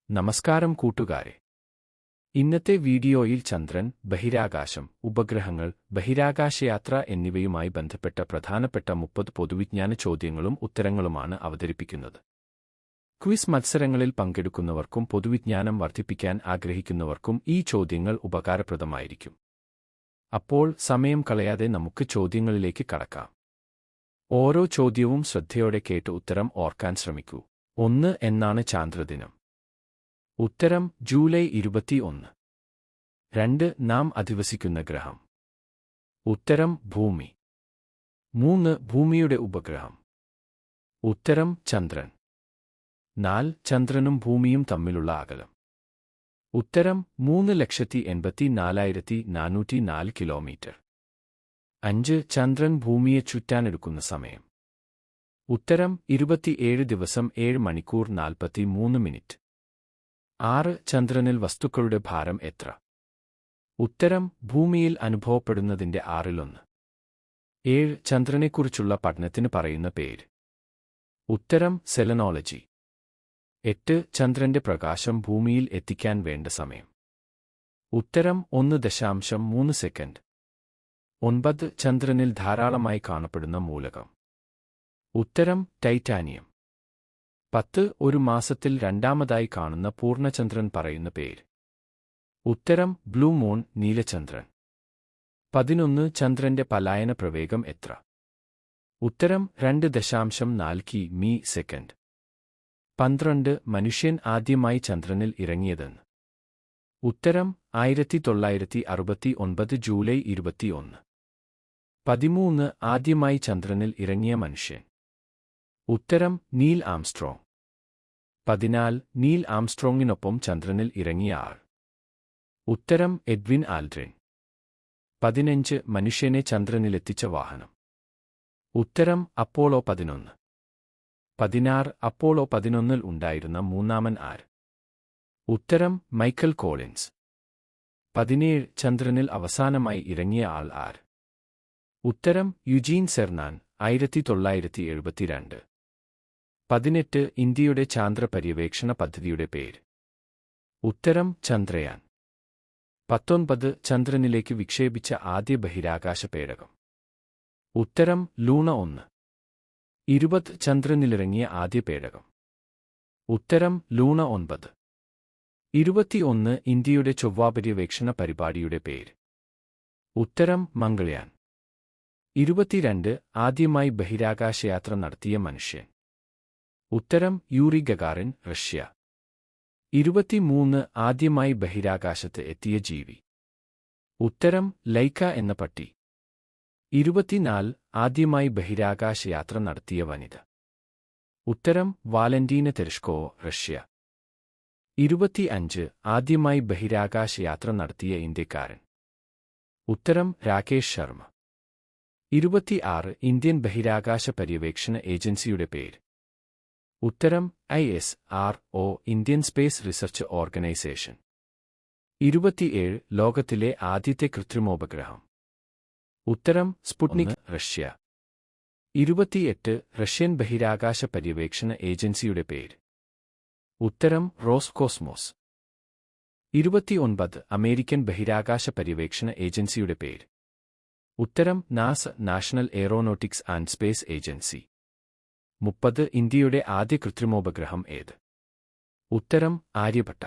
നമസ്കാരം കൂട്ടുകാരെ. ഇന്നത്തെ വീഡിയോയിൽ ചന്ദ്രൻ, ബഹിരാകാശം, ഉപഗ്രഹങ്ങൾ, ബഹിരാകാശയാത്ര എന്നിവയുമായി ബന്ധപ്പെട്ട പ്രധാനപ്പെട്ട 30 പൊതുവിജ്ഞാന ചോദ്യങ്ങളും ഉത്തരങ്ങളുമാണ് അവതരിപ്പിക്കുന്നത്. ക്വിസ് മത്സരങ്ങളിൽ പങ്കെടുക്കുന്നവർക്കും പൊതുവിജ്ഞാനം വർദ്ധിപ്പിക്കാൻ ആഗ്രഹിക്കുന്നവർക്കും ഈ ചോദ്യങ്ങൾ ഉപകാരപ്രദമായിരിക്കും. അപ്പോൾ സമയം കളയാതെ നമുക്ക് ചോദ്യങ്ങളിലേക്ക് കടക്കാം. ഓരോ ചോദ്യവും ശ്രദ്ധയോടെ കേട്ട് ഉത്തരം ഓർക്കാൻ ശ്രമിക്കൂ. 1. എന്നാണ് ചാന്ദ്രദിനം? ഉത്തരം ജൂലൈ 21. 2. നാം അധിവസിക്കുന്ന ഗ്രഹം? ഉത്തരം ഭൂമി. 3. ഭൂമിയുടെ ഉപഗ്രഹം? ഉത്തരം ചന്ദ്രൻ. 4. ചന്ദ്രനും ഭൂമിയും തമ്മിലുള്ള അകലം? ഉത്തരം 3,84,404 കിലോമീറ്റർ. 5. ചന്ദ്രൻ ഭൂമിയെ ചുറ്റാനെടുക്കുന്ന സമയം? ഉത്തരം 27 ദിവസം 7 മണിക്കൂർ 43 മിനിറ്റ്. 6. ചന്ദ്രനിൽ വസ്തുക്കളുടെ ഭാരം എത്ര? ഉത്തരം ഭൂമിയിൽ അനുഭവപ്പെടുന്നതിന്റെ 1/6. 7. ചന്ദ്രനെക്കുറിച്ചുള്ള പഠനത്തിന് പറയുന്ന പേര്? ഉത്തരം സെലനോളജി. 8. ചന്ദ്രന്റെ പ്രകാശം ഭൂമിയിൽ എത്തിക്കാൻ വേണ്ട സമയം? ഉത്തരം 1.3 സെക്കൻഡ്. 9. ചന്ദ്രനിൽ ധാരാളമായി കാണപ്പെടുന്ന മൂലകം? ഉത്തരം ടൈറ്റാനിയം. 10. ഒരു മാസത്തിൽ രണ്ടാമതായി കാണുന്ന പൂർണ്ണചന്ദ്രൻ പറയുന്ന പേര്? ഉത്തരം ബ്ലൂ മൂൺ, നീലചന്ദ്രൻ. 11. ചന്ദ്രന്റെ പലായന പ്രവേഗം എത്ര? ഉത്തരം 2.4 കി.മീ സെക്കൻഡ്. 12. മനുഷ്യൻ ആദ്യമായി ചന്ദ്രനിൽ ഇറങ്ങിയതെന്ന്? ഉത്തരം 1969 ജൂലൈ 21. 13. ആദ്യമായി ചന്ദ്രനിൽ ഇറങ്ങിയ മനുഷ്യൻ? ഉത്തരം നീൽ ആംസ്ട്രോങ്. 14. നീൽ ആംസ്ട്രോങ്ങിനൊപ്പം ചന്ദ്രനിൽ ഇറങ്ങിയ ആൾ? ഉത്തരം എഡ്വിൻ ആൽഡ്രിൻ. 15. മനുഷ്യനെ ചന്ദ്രനിലെത്തിച്ച വാഹനം? ഉത്തരം അപ്പോളോ 11. 16. അപ്പോളോ 11 ഉണ്ടായിരുന്ന മൂന്നാമൻ ആര്? ഉത്തരം മൈക്കൽ കോളിൻസ്. 17. ചന്ദ്രനിൽ അവസാനമായി ഇറങ്ങിയ ആൾ ആര്? ഉത്തരം യുജീൻ സെർനാൻ, 1972. 18. ഇന്ത്യയുടെ ചാന്ദ്ര പര്യവേക്ഷണ പദ്ധതിയുടെ പേര്? ഉത്തരം ചന്ദ്രയാൻ. 19. ചന്ദ്രനിലേക്ക് വിക്ഷേപിച്ച ആദ്യ ബഹിരാകാശ പേടകം? ഉത്തരം ലൂണ 1. 20. ചന്ദ്രനിലിറങ്ങിയ ആദ്യ പേടകം? ഉത്തരം ലൂണ 9. 21. ഇന്ത്യയുടെ ചൊവ്വാപര്യവേക്ഷണ പരിപാടിയുടെ പേര്? ഉത്തരം മംഗൾയാൻ. 22. ആദ്യമായി ബഹിരാകാശയാത്ര നടത്തിയ മനുഷ്യൻ? ഉത്തരം യൂറി ഗഗാറിൻ, റഷ്യ. 23. ആദ്യമായി ബഹിരാകാശത്ത് എത്തിയ ജീവി? ഉത്തരം ലൈക്ക എന്ന പട്ടി. 24. ആദ്യമായി ബഹിരാകാശയാത്ര നടത്തിയ വനിത? ഉത്തരം വാലന്റീന തെരഷ്കോവ, റഷ്യ. 25. ആദ്യമായി ബഹിരാകാശയാത്ര നടത്തിയ ഇന്ത്യക്കാരൻ? ഉത്തരം രാകേഷ് ശർമ്മ. 26. ഇന്ത്യൻ ബഹിരാകാശ പര്യവേക്ഷണ ഏജൻസിയുടെ പേര്? ഉത്തരം ISRO, Indian space research organisation. 27. ലോകത്തിലെ ആദ്യത്തെ കൃത്രിമോപഗ്രഹം? ഉത്തരം സ്പുട്നിക്, റഷ്യ. 28. റഷ്യൻ ബഹിരാകാശ പര്യവേക്ഷണ ഏജൻസിയുടെ പേര്? ഉത്തരം റോസ്കോസ്മോസ്. 29. അമേരിക്കൻ ബഹിരാകാശ പര്യവേക്ഷണ ഏജൻസിയുടെ പേര്? ഉത്തരം NASA, national aeronautics and space agency. 30. ഇന്ത്യയുടെ ആദ്യ കൃത്രിമോപഗ്രഹം ഏത്? ഉത്തരം ആര്യഭട്ട.